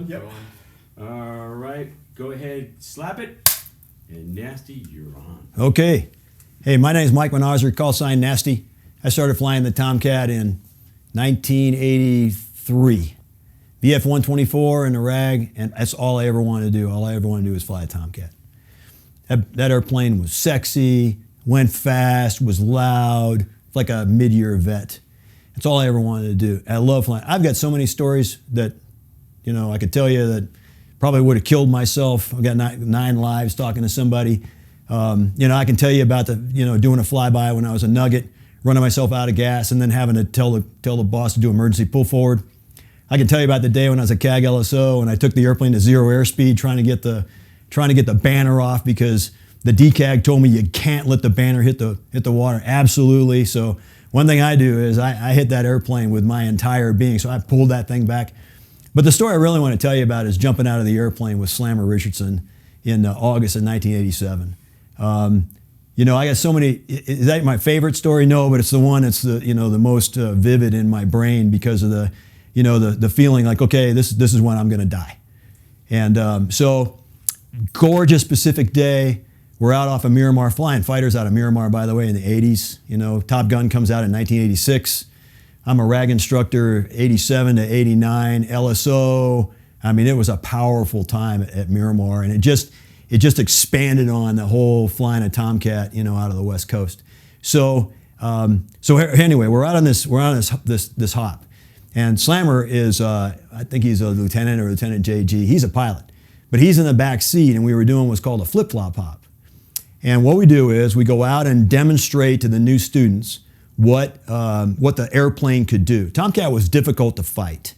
Yep. Going. All right, go ahead, slap it. And Nasty, you're on. Okay. Hey, my name is Mike Manazzer, call sign Nasty. I started flying the Tomcat in 1983. VF-124 in the RAG, and that's all I ever wanted to do. All I ever wanted to do was fly a Tomcat. That airplane was sexy, went fast, was loud, like a mid-year vet. That's all I ever wanted to do. I love flying. I've got so many stories that, I could tell you that probably would have killed myself. I've got 9 lives talking to somebody. I can tell you about doing a flyby when I was a nugget, running myself out of gas, and then having to tell the boss to do emergency pull forward. I can tell you about the day when I was a CAG LSO and I took the airplane to 0 airspeed, trying to get the banner off because the DCAG told me you can't let the banner hit the water. Absolutely. So one thing I do is I hit that airplane with my entire being. So I pulled that thing back. But the story I really want to tell you about is jumping out of the airplane with Slammer Richardson in August of 1987. I got so many. Is that my favorite story? No, but it's the one that's the most vivid in my brain because of the feeling like, okay, this is when I'm going to die. And so gorgeous Pacific day. We're out off of Miramar, flying fighters out of Miramar, by the way, in the 80s. Top Gun comes out in 1986. I'm a RAG instructor, 87 to 89, LSO. I mean, it was a powerful time at Miramar, and it just expanded on the whole flying a Tomcat, out of the West Coast. So anyway, we're out on this hop, and Slammer is, I think he's a lieutenant or Lieutenant JG. He's a pilot, but he's in the back seat, and we were doing what's called a flip-flop hop. And what we do is we go out and demonstrate to the new students what the airplane could do. Tomcat was difficult to fight,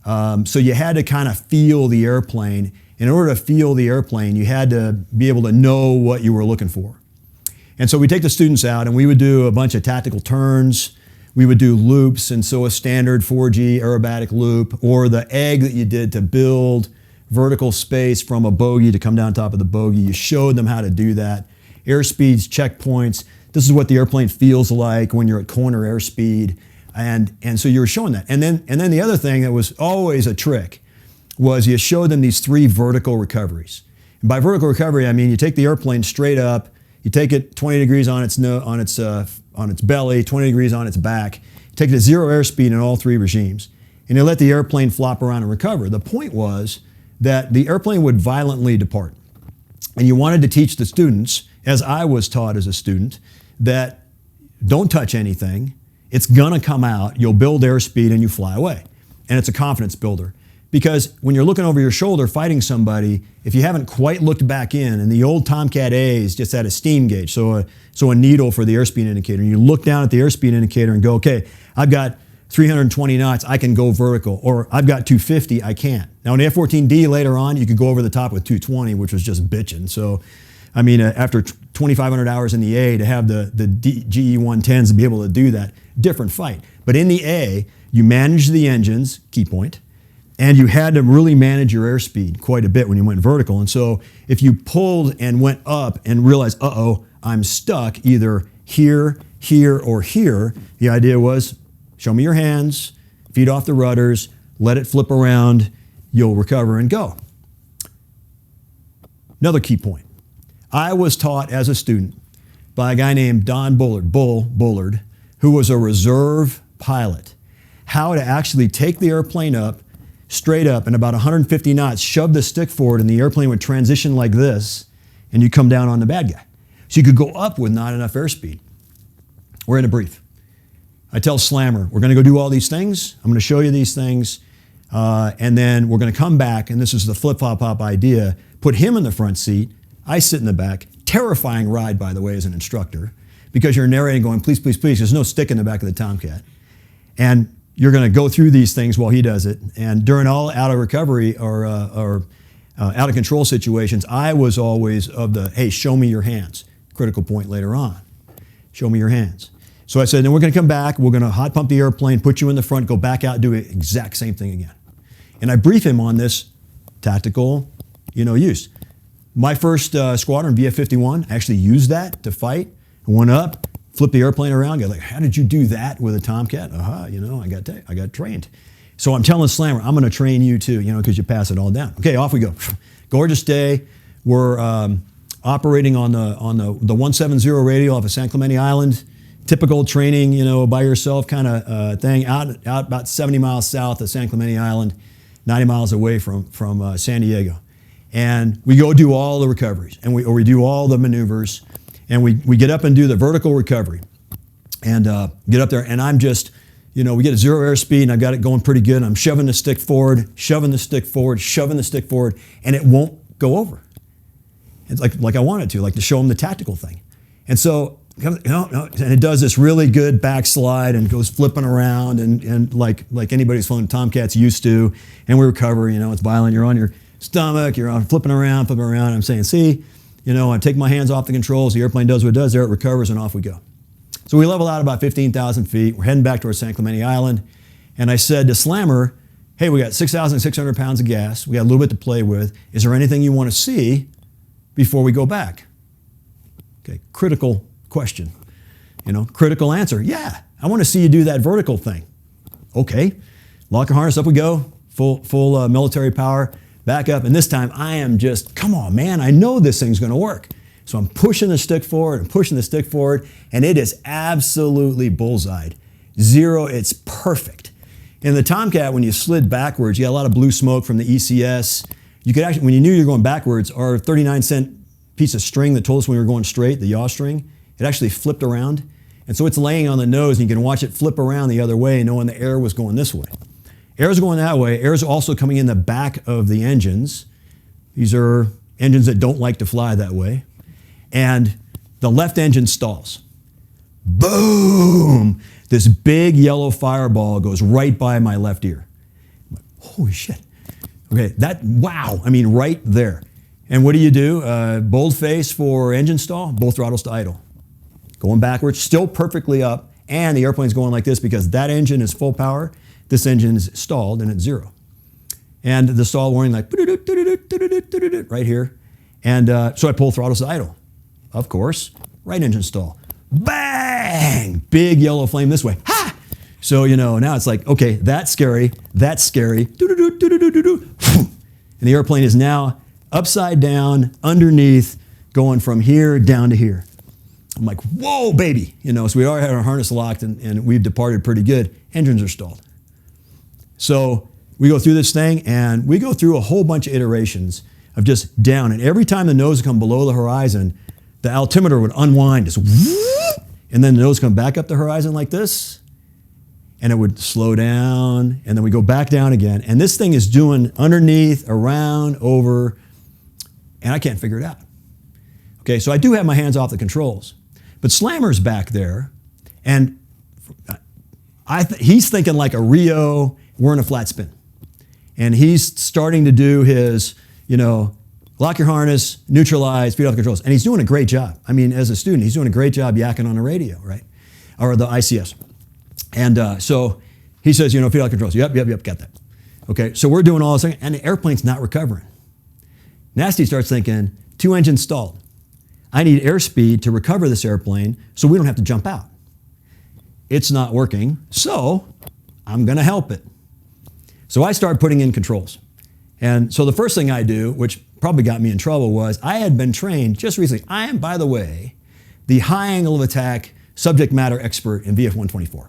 so you had to kind of feel the airplane. In order to feel the airplane, you had to be able to know what you were looking for. And so we take the students out and we would do a bunch of tactical turns. We would do loops, and so a standard 4G aerobatic loop, or the egg that you did to build vertical space from a bogey to come down top of the bogey. You showed them how to do that. Airspeeds, checkpoints. This is what the airplane feels like when you're at corner airspeed. And so you were showing that. And then the other thing that was always a trick was you showed them these 3 vertical recoveries. And by vertical recovery, I mean you take the airplane straight up, you take it 20 degrees on its belly, 20 degrees on its back, you take it to 0 airspeed in all 3 regimes, and you let the airplane flop around and recover. The point was that the airplane would violently depart. And you wanted to teach the students, as I was taught as a student, that don't touch anything, it's gonna come out, you'll build airspeed and you fly away. And it's a confidence builder. Because when you're looking over your shoulder fighting somebody, if you haven't quite looked back in, and the old Tomcat A's just had a steam gauge, so a needle for the airspeed indicator, and you look down at the airspeed indicator and go, okay, I've got 320 knots, I can go vertical, or I've got 250, I can't. Now in the F-14D later on, you could go over the top with 220, which was just bitching. So, I mean, after 2,500 hours in the A, to have the GE-110s to be able to do that, different fight. But in the A, you manage the engines, key point, and you had to really manage your airspeed quite a bit when you went vertical. And so if you pulled and went up and realized, uh-oh, I'm stuck either here, here, or here, the idea was, show me your hands, feet off the rudders, let it flip around, you'll recover and go. Another key point. I was taught as a student by a guy named Don Bullard, who was a reserve pilot, how to actually take the airplane up, straight up, and about 150 knots, shove the stick forward, and the airplane would transition like this, and you come down on the bad guy. So you could go up with not enough airspeed. We're in a brief. I tell Slammer, we're going to go do all these things. I'm going to show you these things, and then we're going to come back, and this is the flip-flop-hop idea, put him in the front seat, I sit in the back. Terrifying ride, by the way, as an instructor, because you're narrating going, please, please, please. There's no stick in the back of the Tomcat. And you're going to go through these things while he does it. And during all out of recovery or out of control situations, I was always of the, hey, show me your hands. Critical point later on. Show me your hands. So I said, then we're going to come back. We're going to hot pump the airplane, put you in the front, go back out, do the exact same thing again. And I brief him on this tactical, use. My first squadron, VF-51, I actually used that to fight. I went up, flipped the airplane around, got like, how did you do that with a Tomcat? I got trained. So I'm telling Slammer, I'm going to train you too, because you pass it all down. Okay, off we go. Gorgeous day. We're operating on the 170 radio off of San Clemente Island. Typical training, by yourself kind of thing. Out about 70 miles south of San Clemente Island, 90 miles away from San Diego. And we go do all the recoveries, and we do all the maneuvers, and we get up and do the vertical recovery. And get up there, and I'm just, we get a zero airspeed, and I've got it going pretty good. I'm shoving the stick forward, shoving the stick forward, shoving the stick forward, and it won't go over. It's like I want it to, like to show them the tactical thing. And so, and it does this really good backslide and goes flipping around and like anybody's flown Tomcats used to, and we recover, it's violent. You're on your stomach, you're on flipping around. I'm saying, see, I take my hands off the controls, the airplane does what it does there, it recovers, and off we go. So we level out about 15,000 feet. We're heading back towards San Clemente Island. And I said to Slammer, hey, we got 6,600 pounds of gas. We got a little bit to play with. Is there anything you want to see before we go back? Okay, critical question. Critical answer. Yeah, I want to see you do that vertical thing. Okay, lock your harness, up we go. Full military power, back up. And this time I am just, come on, man, I know this thing's going to work. So I'm pushing the stick forward and it is absolutely bullseyed. Zero, it's perfect. In the Tomcat, when you slid backwards, you got a lot of blue smoke from the ECS. You could actually, when you knew you were going backwards, our 39-cent piece of string that told us when we were going straight, the yaw string, it actually flipped around. And so it's laying on the nose, and you can watch it flip around the other way, knowing the air was going this way. Air's going that way. Air's also coming in the back of the engines. These are engines that don't like to fly that way. And the left engine stalls. Boom! This big yellow fireball goes right by my left ear. I'm like, holy shit. Okay, wow, right there. And what do? Boldface for engine stall, both throttles to idle. Going backwards, still perfectly up, and the airplane's going like this because that engine is full power, this engine is stalled and it's zero. And the stall warning like right here. And so I pull throttles to idle. Of course, right engine stall. Bang! Big yellow flame this way. Ha! So, now it's like, okay, that's scary. And the airplane is now upside down, underneath, going from here down to here. I'm like, whoa, baby. So we already had our harness locked and we've departed pretty good. Engines are stalled. So we go through this thing and we go through a whole bunch of iterations of just down. And every time the nose would come below the horizon, the altimeter would unwind, just whoop, and then the nose would come back up the horizon like this, and it would slow down, and then we go back down again. And this thing is doing underneath, around, over, and I can't figure it out. Okay, so I do have my hands off the controls, but Slammer's back there, and he's thinking like a Rio, we're in a flat spin. And he's starting to do his, lock your harness, neutralize, feed off the controls. And he's doing a great job. As a student, he's doing a great job yakking on the radio, right? Or the ICS. And so he says, feed off the controls. Yep, got that. Okay, so we're doing all this thing, and the airplane's not recovering. Nasty starts thinking, 2 engines stalled. I need airspeed to recover this airplane so we don't have to jump out. It's not working, so I'm going to help it. So I start putting in controls. And so the first thing I do, which probably got me in trouble, was I had been trained just recently. I am, by the way, the high angle of attack subject matter expert in VF-124.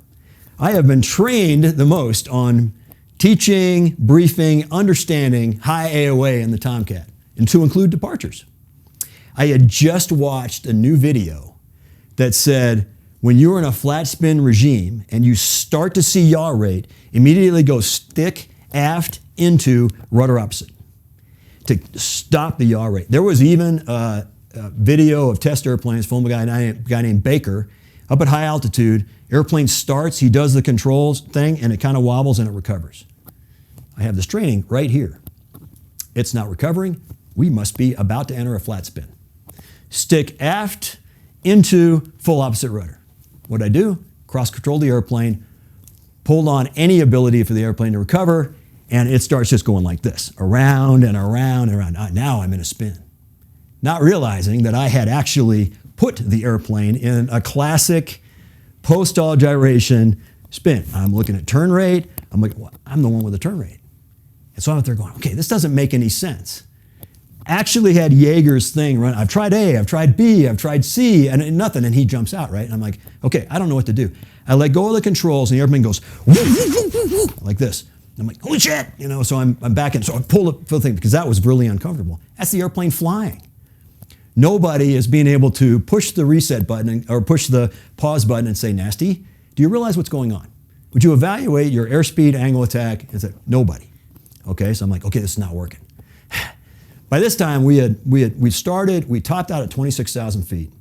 I have been trained the most on teaching, briefing, understanding high AOA in the Tomcat, and to include departures. I had just watched a new video that said, when you're in a flat spin regime and you start to see yaw rate, immediately go stick aft into rudder opposite to stop the yaw rate. There was even a video of test airplanes filmed by a guy named Baker up at high altitude. Airplane starts, he does the controls thing, and it kind of wobbles and it recovers. I have this training right here. It's not recovering. We must be about to enter a flat spin. Stick aft into full opposite rudder. What'd I do? Cross-control the airplane, pulled on any ability for the airplane to recover, and it starts just going like this, around and around and around. Now I'm in a spin. Not realizing that I had actually put the airplane in a classic post-stall gyration spin. I'm looking at turn rate, I'm I'm like, well, I'm the one with the turn rate. And so I'm out there going, okay, this doesn't make any sense. Actually had Jaeger's thing run. I've tried A, I've tried B, I've tried C, and nothing. And he jumps out, right? And I'm like, okay, I don't know what to do. I let go of the controls, and the airplane goes like this. And I'm like, holy shit, So I'm back in. So I pull the thing because that was really uncomfortable. That's the airplane flying. Nobody is being able to push the reset button or push the pause button and say, Nasty, do you realize what's going on? Would you evaluate your airspeed, angle attack? And say, nobody. Okay, so I'm like, okay, this is not working. By this time, we topped out at 26,000 feet.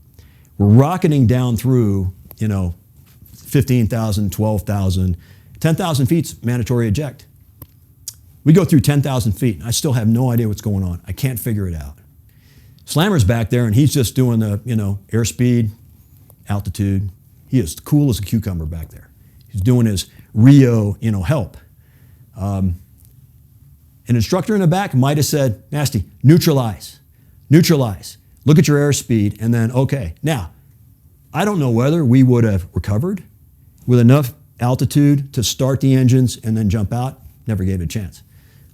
We're rocketing down through, 15,000, 12,000. 10,000 feet's mandatory eject. We go through 10,000 feet, and I still have no idea what's going on. I can't figure it out. Slammer's back there, and he's just doing the, airspeed, altitude. He is cool as a cucumber back there. He's doing his Rio, help. An instructor in the back might have said, Nasty, neutralize, look at your airspeed, and then, okay. Now, I don't know whether we would have recovered with enough altitude to start the engines and then jump out. Never gave it a chance.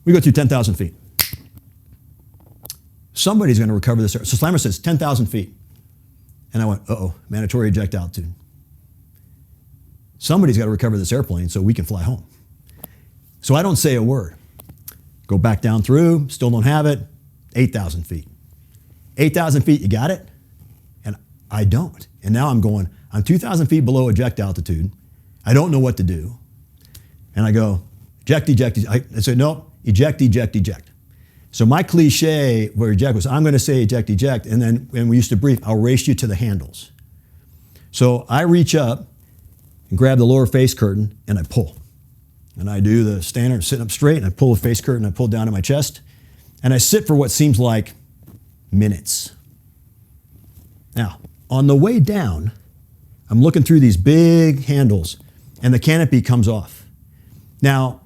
We go through 10,000 feet. Somebody's going to recover this. So Slammer says 10,000 feet. And I went, uh-oh, mandatory eject altitude. Somebody's got to recover this airplane so we can fly home. So I don't say a word. Go back down through, still don't have it, 8,000 feet. 8,000 feet, you got it? And I don't. And now I'm 2,000 feet below eject altitude. I don't know what to do. And I go, eject, eject, eject. I said, no, eject, eject, eject. So my cliche for eject was, I'm going to say eject, eject, and then when we used to brief, I'll race you to the handles. So I reach up and grab the lower face curtain, and I pull. And I do the standard, sitting up straight, and I pull the face curtain, I pull down to my chest, and I sit for what seems like minutes. Now, on the way down, I'm looking through these big handles, and the canopy comes off. Now,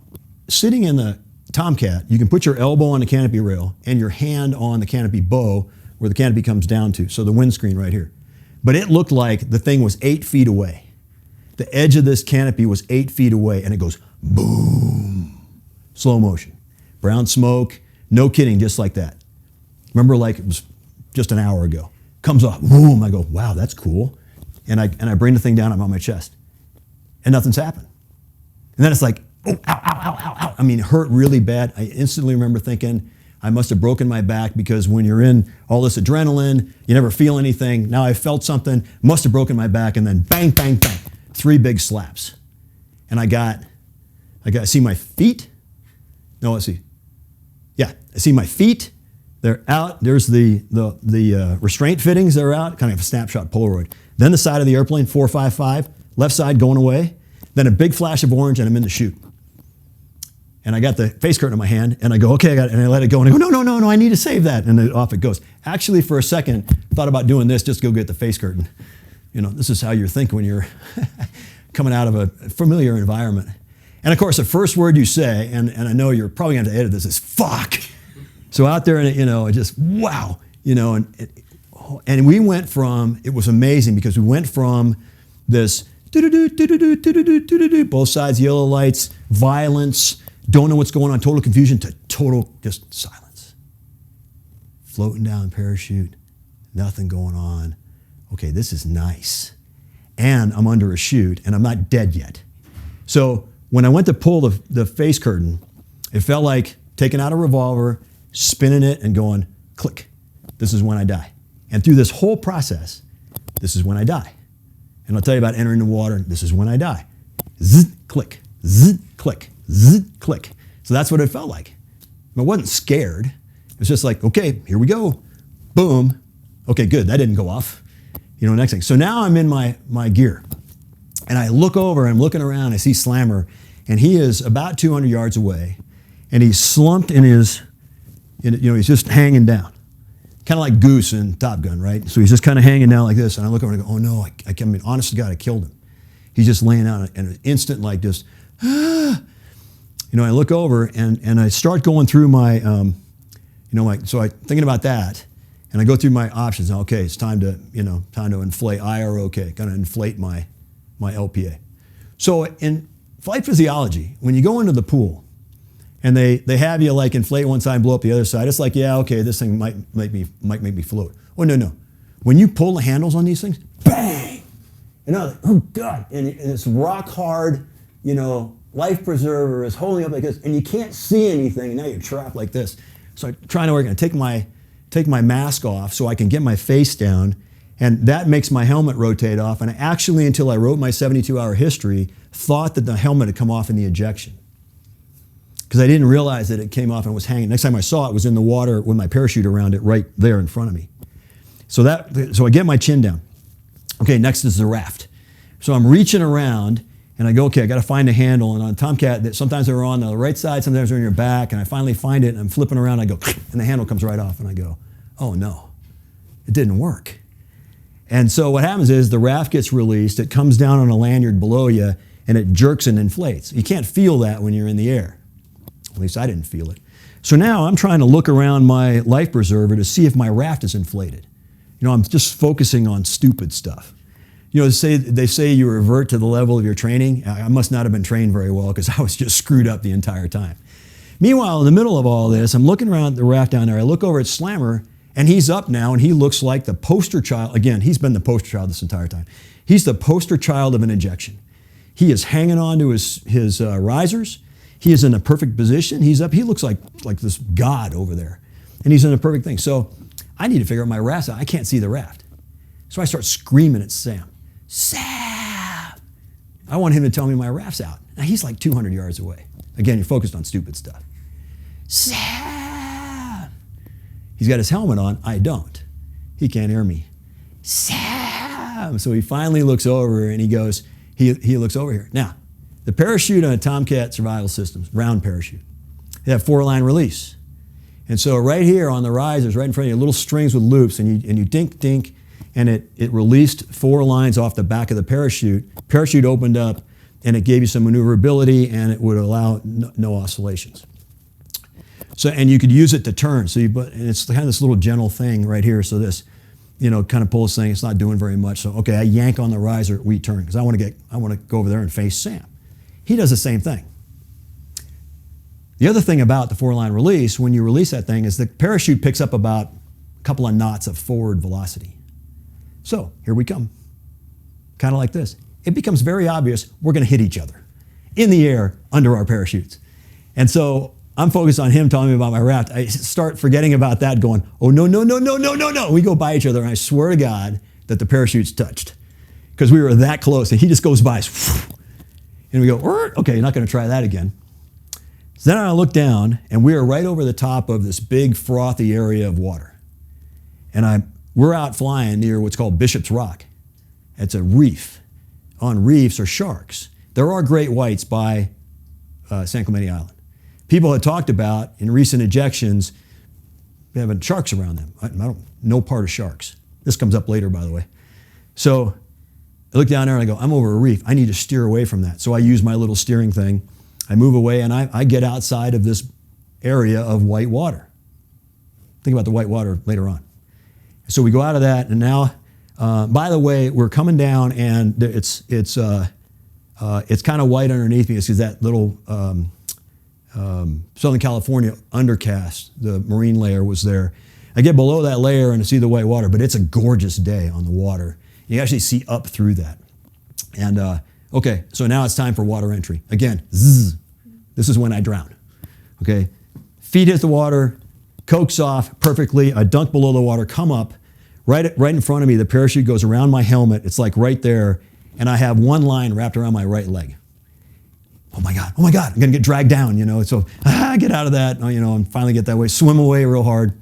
sitting in the Tomcat, you can put your elbow on the canopy rail and your hand on the canopy bow where the canopy comes down to, so the windscreen right here. But it looked like the thing was 8 feet away. The edge of this canopy was 8 feet away, and it goes boom, slow motion. Brown smoke, no kidding, just like that. Remember, like it was just an hour ago. Comes off, boom, I go, wow, that's cool. And I bring the thing down, I'm on my chest, and nothing's happened. And then it's like, oh, ow, ow, ow, ow, ow. I mean, it hurt really bad. I instantly remember thinking, I must have broken my back because when you're in all this adrenaline, you never feel anything. Now I felt something, must have broken my back, and then bang, bang, bang. 3 big slaps. And I see my feet. No, let's see. Yeah, I see my feet. They're out. There's the restraint fittings, they're out, kind of a snapshot Polaroid. Then the side of the airplane, 455, left side going away. Then a big flash of orange, and I'm in the chute. And I got the face curtain in my hand, and I go, okay, I got it, and I let it go, and I go, no, I need to save that, and then off it goes. Actually, for a second, thought about doing this just to go get the face curtain. This is how you're thinking when you're coming out of a familiar environment. And of course, the first word you say, and I know you're probably going to edit this, is fuck. So out there, and it just, wow, and we went from, it was amazing because we went from this both sides, yellow lights, violence, don't know what's going on, total confusion, to total just silence. Floating down parachute, nothing going on. Okay, this is nice. And I'm under a chute, and I'm not dead yet. So when I went to pull the face curtain, it felt like taking out a revolver, spinning it, and going, click. This is when I die. And through this whole process, this is when I die. And I'll tell you about entering the water, this is when I die. Zzz, click, zzz, click, zzz, click. So that's what it felt like. I wasn't scared. It was just like, okay, here we go. Boom. Okay, good, that didn't go off. Next thing. So now I'm in my gear. And I look over, I'm looking around, I see Slammer, and he is about 200 yards away, and he's slumped in his, he's just hanging down. Kind of like Goose in Top Gun, right? So he's just kind of hanging down like this, and I look over and I go, oh no, I mean, honest to God, I killed him. He's just laying out, and an instant like just, I look over, and I start going through my, so I thinking about that, and I go through my options. Now, okay, it's time to inflate IROK, kind of inflate my LPA. So flight physiology, when you go into the pool and they have you like inflate one side and blow up the other side, it's like, yeah, okay, this thing might make me float. Oh, no. When you pull the handles on these things, bang! And I'm like, oh God, and it's rock hard, life preserver is holding up like this, and you can't see anything, and now you're trapped like this. So I'm trying to work, and I take my mask off so I can get my face down, and that makes my helmet rotate off, and I actually, until I wrote my 72-hour history, thought that the helmet had come off in the ejection. Because I didn't realize that it came off and was hanging. Next time I saw it, it was in the water with my parachute around it right there in front of me. So I get my chin down. Okay, next is the raft. So I'm reaching around, and I go, okay, I got to find a handle. And on Tomcat, sometimes they're on the right side, sometimes they're on your back, and I finally find it, and I'm flipping around, and I go, and the handle comes right off, and I go, oh no, it didn't work. And so what happens is the raft gets released, it comes down on a lanyard below you, and it jerks and inflates. You can't feel that when you're in the air. At least I didn't feel it. So now I'm trying to look around my life preserver to see if my raft is inflated. I'm just focusing on stupid stuff. They say you revert to the level of your training. I must not have been trained very well because I was just screwed up the entire time. Meanwhile, in the middle of all this, I'm looking around the raft down there. I look over at Slammer, and he's up now, and he looks like the poster child. Again, he's been the poster child this entire time. He's the poster child of an ejection. He is hanging on to his risers. He is in a perfect position. He's up. He looks like this god over there, and he's in a perfect thing. So I need to figure out my raft out. I can't see the raft. So I start screaming at Sam. Sam! I want him to tell me my raft's out. Now he's like 200 yards away. Again, you're focused on stupid stuff. Sam! He's got his helmet on. I don't. He can't hear me. Sam! So he finally looks over and he goes, he looks over here. Now, the parachute on a Tomcat survival systems, round parachute, they have 4-line release. And so right here on the risers, right in front of you, little strings with loops, and you dink, dink, and it released 4 lines off the back of the parachute. Parachute opened up, and it gave you some maneuverability, and it would allow no oscillations. So, and you could use it to turn. So and it's kind of this little gentle thing right here. So this, kind of pulls this thing. It's not doing very much. So okay, I yank on the riser, we turn, because I want to go over there and face Sam. He does the same thing. The other thing about the 4-line release, when you release that thing, is the parachute picks up about a couple of knots of forward velocity. So here we come, kind of like this. It becomes very obvious we're going to hit each other in the air under our parachutes. And so I'm focused on him telling me about my raft. I start forgetting about that, going, oh, no. We go by each other, and I swear to God that the parachutes touched because we were that close, and he just goes by us, and we go, okay, you're not going to try that again. So then I look down, and we are right over the top of this big frothy area of water. And we're out flying near what's called Bishop's Rock. It's a reef. On reefs are sharks. There are great whites by San Clemente Island. People had talked about, in recent ejections, having sharks around them. I don't know part of sharks. This comes up later, by the way. So I look down there, and I go, I'm over a reef. I need to steer away from that. So I use my little steering thing. I move away, and I get outside of this area of white water. Think about the white water later on. So we go out of that, and now, by the way, we're coming down, and it's kind of white underneath me. It's because that little Southern California undercast, the marine layer was there. I get below that layer and I see the white water, but it's a gorgeous day on the water. You actually see up through that. And okay, so now it's time for water entry. Again, zzz. This is when I drown. Okay, feet hit the water, coax off perfectly. I dunk below the water, come up, right in front of me. The parachute goes around my helmet. It's like right there, and I have one line wrapped around my right leg. Oh my God, I'm gonna get dragged down, So get out of that, and finally get that way, swim away real hard.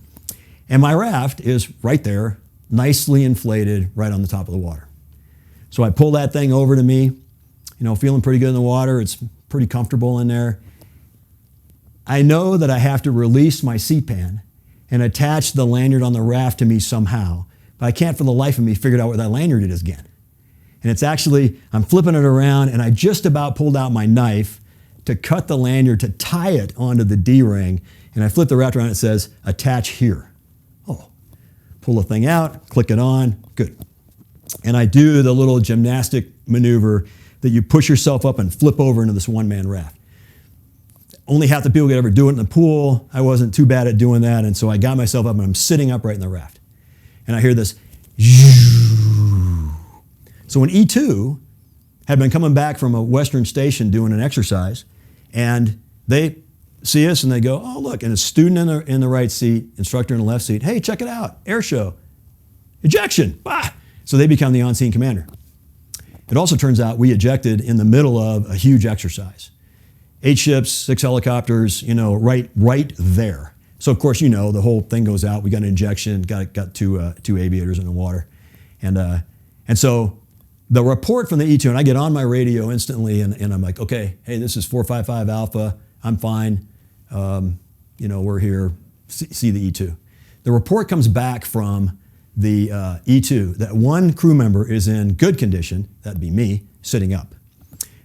And my raft is right there, nicely inflated, right on the top of the water. So I pull that thing over to me, feeling pretty good in the water. It's pretty comfortable in there. I know that I have to release my C-pan and attach the lanyard on the raft to me somehow, but I can't for the life of me figure out where that lanyard is again. And it's actually, I'm flipping it around, and I just about pulled out my knife to cut the lanyard to tie it onto the D-ring, and I flip the raft around, and it says, attach here. Oh, pull the thing out, click it on, good. And I do the little gymnastic maneuver that you push yourself up and flip over into this one-man raft. Only half the people could ever do it in the pool. I wasn't too bad at doing that, and so I got myself up and I'm sitting upright in the raft. And I hear this. So when E2 had been coming back from a western station doing an exercise, and they see us and they go, oh, look, and a student in the right seat, instructor in the left seat, hey, check it out, air show, ejection, bah! So they become the on-scene commander. It also turns out we ejected in the middle of a huge exercise. 8 ships, 6 helicopters, right there. So of course, the whole thing goes out. We got an ejection, got two aviators in the water. And so the report from the E2, and I get on my radio instantly and I'm like, okay, hey, this is 455 Alpha, I'm fine. We're here, see the E2. The report comes back from the E2 that one crew member is in good condition, that'd be me, sitting up.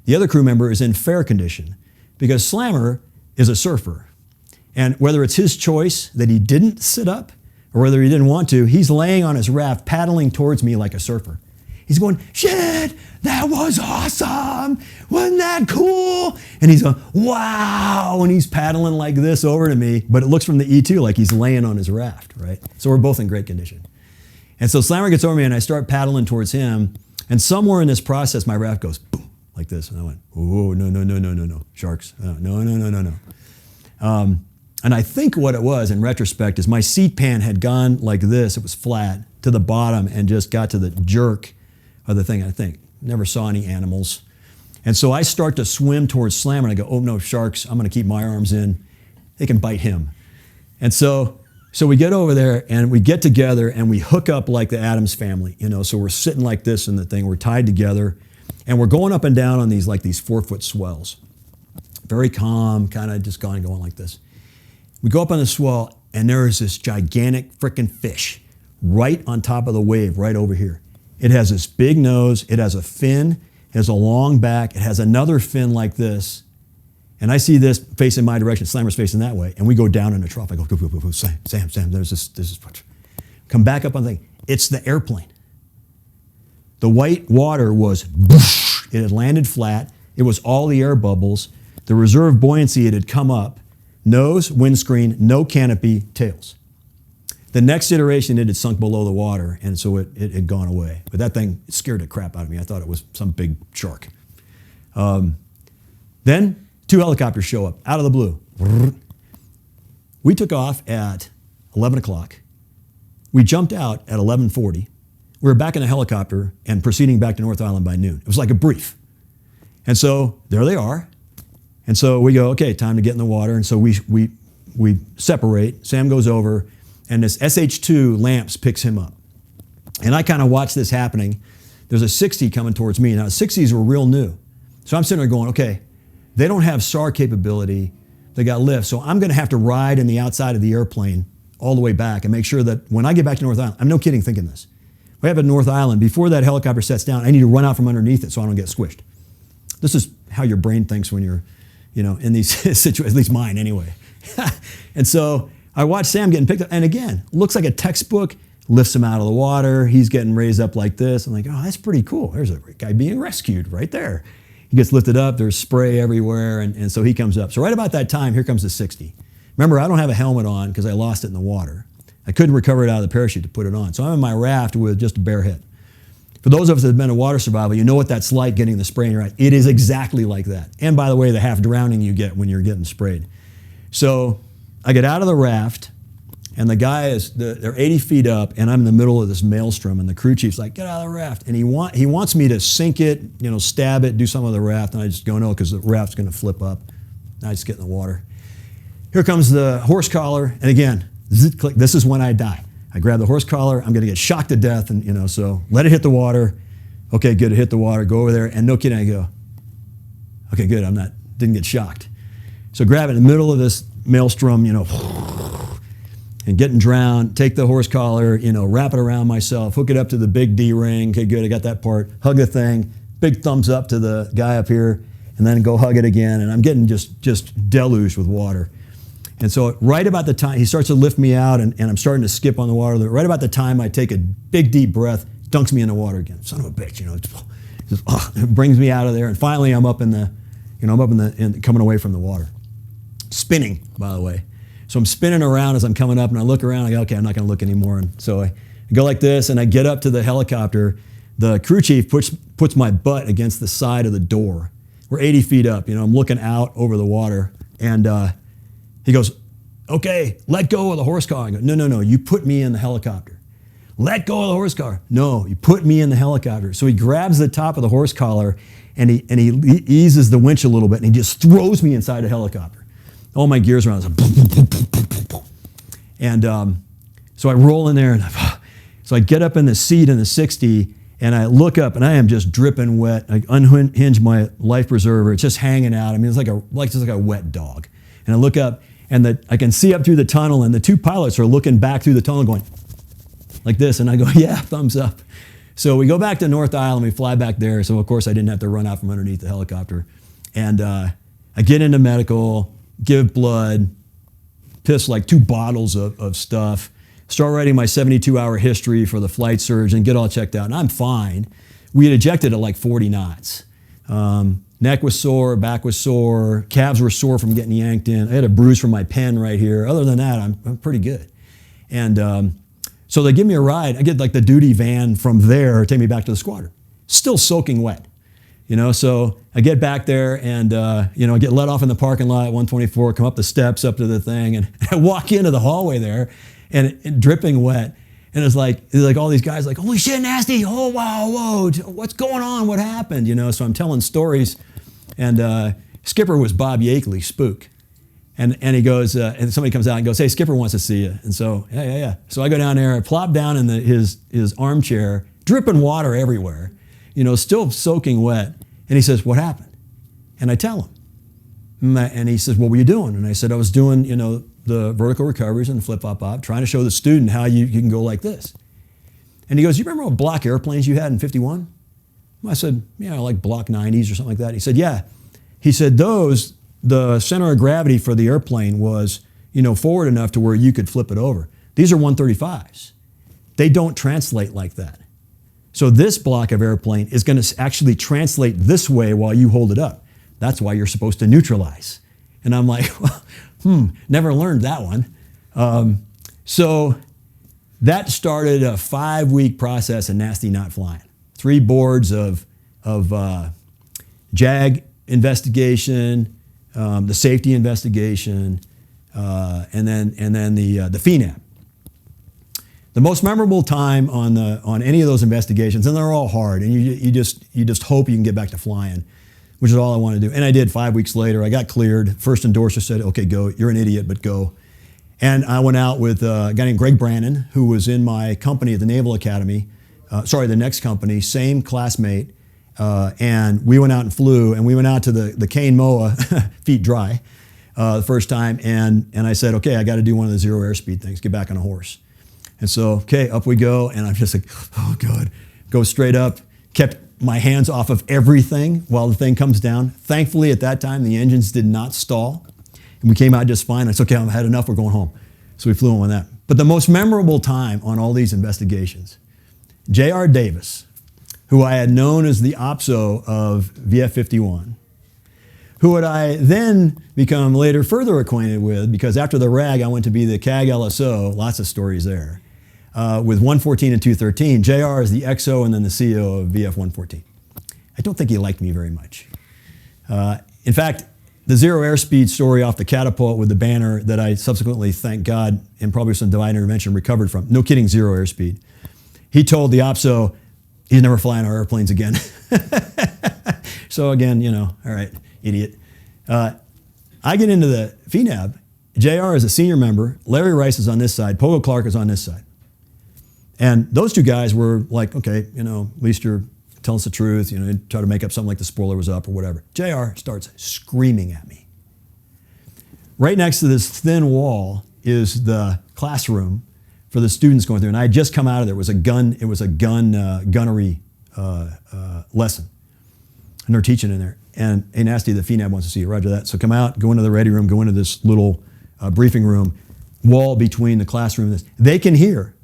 The other crew member is in fair condition because Slammer is a surfer. And whether it's his choice that he didn't sit up or whether he didn't want to, he's laying on his raft paddling towards me like a surfer. He's going, shit, that was awesome. Wasn't that cool? And he's going, wow. And he's paddling like this over to me, but it looks from the E2 like he's laying on his raft, right? So we're both in great condition. And so Slammer gets over me and I start paddling towards him. And somewhere in this process, my raft goes boom, like this. And I went, oh, no, sharks. No. And I think what it was in retrospect is my seat pan had gone like this. It was flat to the bottom and just got to the jerk of the thing, I think. Never saw any animals. And so I start to swim towards Slammer and I go, oh no, sharks, I'm gonna keep my arms in. They can bite him. And so we get over there and we get together and we hook up like the Addams family, so we're sitting like this in the thing, we're tied together and we're going up and down on these 4-foot swells. Very calm, kind of just going like this. We go up on the swell and there is this gigantic frickin' fish right on top of the wave, right over here. It has this big nose, it has a fin, it has a long back, it has another fin like this. And I see this facing my direction, Slammer's facing that way, and we go down in the trough. I go, go, Sam, there's this. Come back up on the thing. It's the airplane. The white water was, it had landed flat. It was all the air bubbles. The reserve buoyancy, it had come up. Nose, windscreen, no canopy, tails. The next iteration, it had sunk below the water, and so it had gone away. But that thing scared the crap out of me. I thought it was some big shark. Then 2 helicopters show up out of the blue. We took off at 11 o'clock. We jumped out at 11:40. We were back in a helicopter and proceeding back to North Island by noon. It was like a brief. And so there they are. And so we go, okay, time to get in the water. And so we separate. Sam goes over, and this SH2 Lamps picks him up. And I kind of watch this happening. There's a 60 coming towards me. Now, the 60s were real new. So I'm sitting there going, okay, they don't have SAR capability. They got lift. So I'm going to have to ride in the outside of the airplane all the way back and make sure that when I get back to North Island, I'm no kidding thinking this. We have at North Island, before that helicopter sets down, I need to run out from underneath it so I don't get squished. This is how your brain thinks when you're, in these situations, at least mine anyway. And so I watch Sam getting picked up, and again, looks like a textbook, lifts him out of the water, he's getting raised up like this. I'm like, oh, that's pretty cool. There's a guy being rescued right there. He gets lifted up, there's spray everywhere, and so he comes up. So right about that time, here comes the 60. Remember, I don't have a helmet on because I lost it in the water. I couldn't recover it out of the parachute to put it on. So I'm in my raft with just a bare head. For those of us that have been in water survival, you know what that's like getting the spray in your eye. It is exactly like that. And by the way, the half drowning you get when you're getting sprayed. So I get out of the raft, and the guy they're 80 feet up, and I'm in the middle of this maelstrom, and the crew chief's like, get out of the raft. And he wants me to sink it, stab it, do some of the raft, and I just go, no, because the raft's gonna flip up. I just get in the water. Here comes the horse collar, and again, click, this is when I die. I grab the horse collar, I'm gonna get shocked to death, and so let it hit the water. Okay, good, it hit the water, go over there, and no kidding, I go, okay, good, didn't get shocked. So grab it in the middle of this maelstrom, and getting drowned, take the horse collar, wrap it around myself, hook it up to the big D ring, okay, good, I got that part, hug the thing, big thumbs up to the guy up here, and then go hug it again, and I'm getting just deluged with water. And so right about the time, he starts to lift me out, and I'm starting to skip on the water. Right about the time I take a big deep breath, dunks me in the water again. Son of a bitch, Just, it brings me out of there. And finally, I'm up in the, coming away from the water. Spinning, by the way. So I'm spinning around as I'm coming up, and I look around. I go, okay, I'm not going to look anymore. And so I go like this, and I get up to the helicopter. The crew chief puts my butt against the side of the door. We're 80 feet up. I'm looking out over the water, and he goes, okay, let go of the horse collar. I go, no, you put me in the helicopter. Let go of the horse collar. No, you put me in the helicopter. So he grabs the top of the horse collar, and he eases the winch a little bit, and he just throws me inside the helicopter. All my gears around. And so I roll in there, and so I get up in the seat in the 60, and I look up, and I am just dripping wet. I unhinge my life preserver. It's just hanging out. I mean, it's just like a wet dog. And I look up, and I can see up through the tunnel, and the two pilots are looking back through the tunnel going like this, and I go, yeah, thumbs up. So we go back to North Island, we fly back there, so of course I didn't have to run out from underneath the helicopter. And I get into medical, give blood, piss like 2 bottles of stuff, start writing my 72-hour history for the flight surgeon, get all checked out, and I'm fine. We had ejected at like 40 knots. Neck was sore, back was sore, calves were sore from getting yanked in. I had a bruise from my pen right here. Other than that, I'm pretty good. And so they give me a ride. I get like the duty van from there, take me back to the squadron. Still soaking wet. So I get back there, and I get let off in the parking lot at 124, come up the steps up to the thing, and I walk into the hallway there, and dripping wet. And it's like all these guys like, holy shit, Nasty, oh, wow, whoa, what's going on, what happened? So I'm telling stories, and Skipper was Bob Yakeley, Spook. And he goes, and somebody comes out and goes, hey, Skipper wants to see you. And so, yeah. So I go down there, I plop down in his armchair, dripping water everywhere, still soaking wet. And he says, what happened? And I tell him. And he says, what were you doing? And I said, I was doing, the vertical recoveries and the flip-flop-op, trying to show the student how you can go like this. And he goes, you remember what block airplanes you had in 51? I said, yeah, like block 90s or something like that. He said, yeah. He said, the center of gravity for the airplane was, forward enough to where you could flip it over. These are 135s. They don't translate like that. So this block of airplane is going to actually translate this way while you hold it up. That's why you're supposed to neutralize. And I'm like, never learned that one. So that started a 5-week process of Nasty not flying. 3 boards of JAG investigation, the safety investigation, and then the FNAP. The most memorable time on any of those investigations, and they're all hard, and you just hope you can get back to flying, which is all I want to do. And I did. 5 weeks later, I got cleared. First endorser said, okay, go. You're an idiot, but go. And I went out with a guy named Greg Brannon, who was in my company at the Naval Academy. The next company, same classmate. And we went out and flew, and we went out to the Kane Moa, feet dry, the first time. And I said, okay, I got to do one of the zero airspeed things, get back on a horse. And so, okay, up we go. And I'm just like, oh, God. Go straight up, kept my hands off of everything while the thing comes down. Thankfully, at that time, the engines did not stall. And we came out just fine. I said, okay, I've had enough, we're going home. So we flew on that. But the most memorable time on all these investigations, J.R. Davis, who I had known as the OPSO of VF-51, who had I then become later further acquainted with, because after the RAG, I went to be the CAG LSO, lots of stories there, with 114 and 213. JR is the XO and then the CO of VF-114. I don't think he liked me very much. In fact, the zero airspeed story off the catapult with the banner that I subsequently, thank God, and probably some divine intervention, recovered from. No kidding, zero airspeed. He told the OPSO he's never flying our airplanes again. So again, all right, idiot. I get into the FNAB. JR is a senior member. Larry Rice is on this side. Pogo Clark is on this side. And those two guys were like, okay, at least you're telling us the truth. Try to make up something like the spoiler was up or whatever. JR starts screaming at me. Right next to this thin wall is the classroom for the students going through. And I had just come out of there. It was a gunnery lesson. And they're teaching in there. And hey, Nasty, the FNAB wants to see you. Roger that. So come out, go into the ready room, go into this little briefing room, wall between the classroom and this. They can hear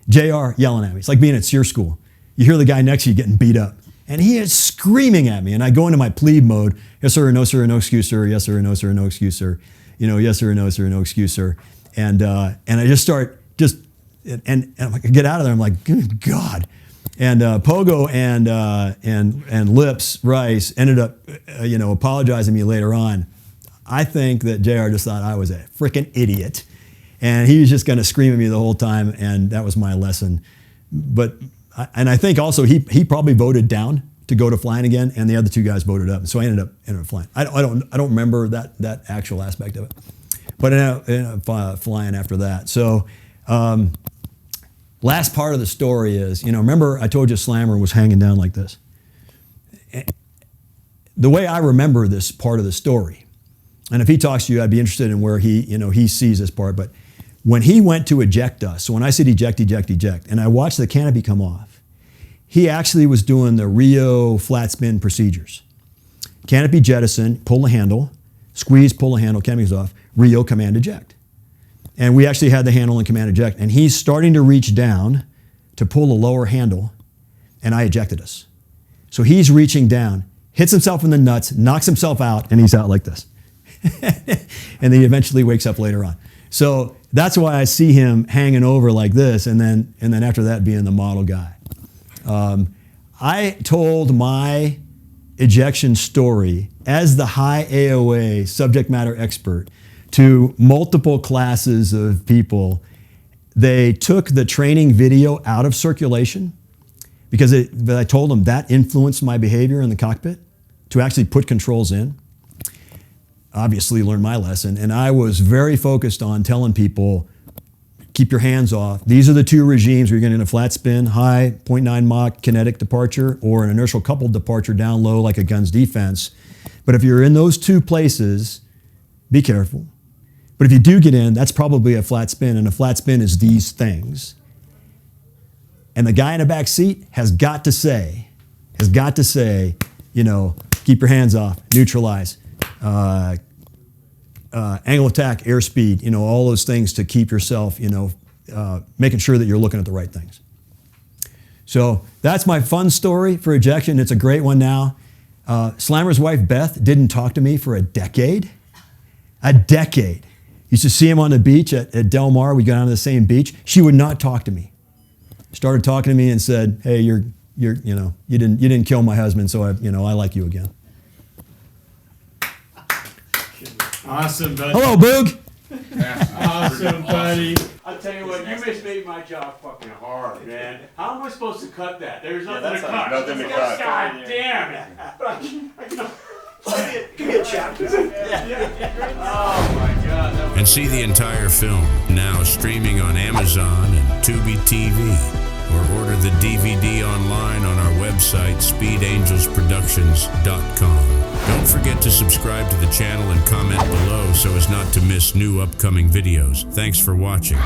JR yelling at me. It's like being at SEER school. You hear the guy next to you getting beat up. And he is screaming at me, and I go into my plead mode. Yes, sir, no, sir, no excuse, sir. Yes, sir, no, sir, no excuse, sir. Yes, sir, no, sir, no excuse, sir. And I just start and I get out of there. I'm like, good God. And Pogo and Lips Rice ended up, apologizing to me later on. I think that JR just thought I was a freaking idiot, and he was just going to scream at me the whole time, and that was my lesson. But I think also he probably voted down to go to flying again, and the other two guys voted up, so I ended up flying. I don't remember that actual aspect of it, but I ended up flying after that. So. Last part of the story is, remember I told you Slammer was hanging down like this. The way I remember this part of the story, and if he talks to you, I'd be interested in where he sees this part, but when he went to eject us, so when I said eject, and I watched the canopy come off, he actually was doing the Rio flat spin procedures. Canopy jettison, pull the handle, squeeze, pull the handle, canopy goes off, Rio command eject. And we actually had the handle in command eject, and he's starting to reach down to pull the lower handle, and I ejected us. So he's reaching down, hits himself in the nuts, knocks himself out, and he's out like this. And then he eventually wakes up later on. So that's why I see him hanging over like this, and then after that being the model guy. I told my ejection story as the high AOA subject matter expert to multiple classes of people. They took the training video out of circulation because I told them that influenced my behavior in the cockpit to actually put controls in. Obviously learned my lesson, and I was very focused on telling people, keep your hands off. These are the two regimes where you're getting a flat spin, high 0.9 Mach kinetic departure, or an inertial coupled departure down low like a gun's defense. But if you're in those two places, be careful. But if you do get in, that's probably a flat spin, and a flat spin is these things. And the guy in the back seat has got to say, keep your hands off, neutralize, angle of attack, airspeed, all those things to keep yourself, making sure that you're looking at the right things. So that's my fun story for ejection. It's a great one now. Slammer's wife, Beth, didn't talk to me for a decade. A decade. Used to see him on the beach at Del Mar. We got on the same beach. She would not talk to me. Started talking to me and said, "Hey, you didn't kill my husband, so I like you again." Awesome, buddy. Hello, Boog. Awesome, buddy. I'll tell you what, you just made my job fucking hard, man. How am I supposed to cut that? There's nothing to cut. Nothing to cut. God damn it. But I can Give me a chapter. Oh my God. And see the entire film now streaming on Amazon and Tubi TV. Or order the DVD online on our website, speedangelsproductions.com. Don't forget to subscribe to the channel and comment below so as not to miss new upcoming videos. Thanks for watching.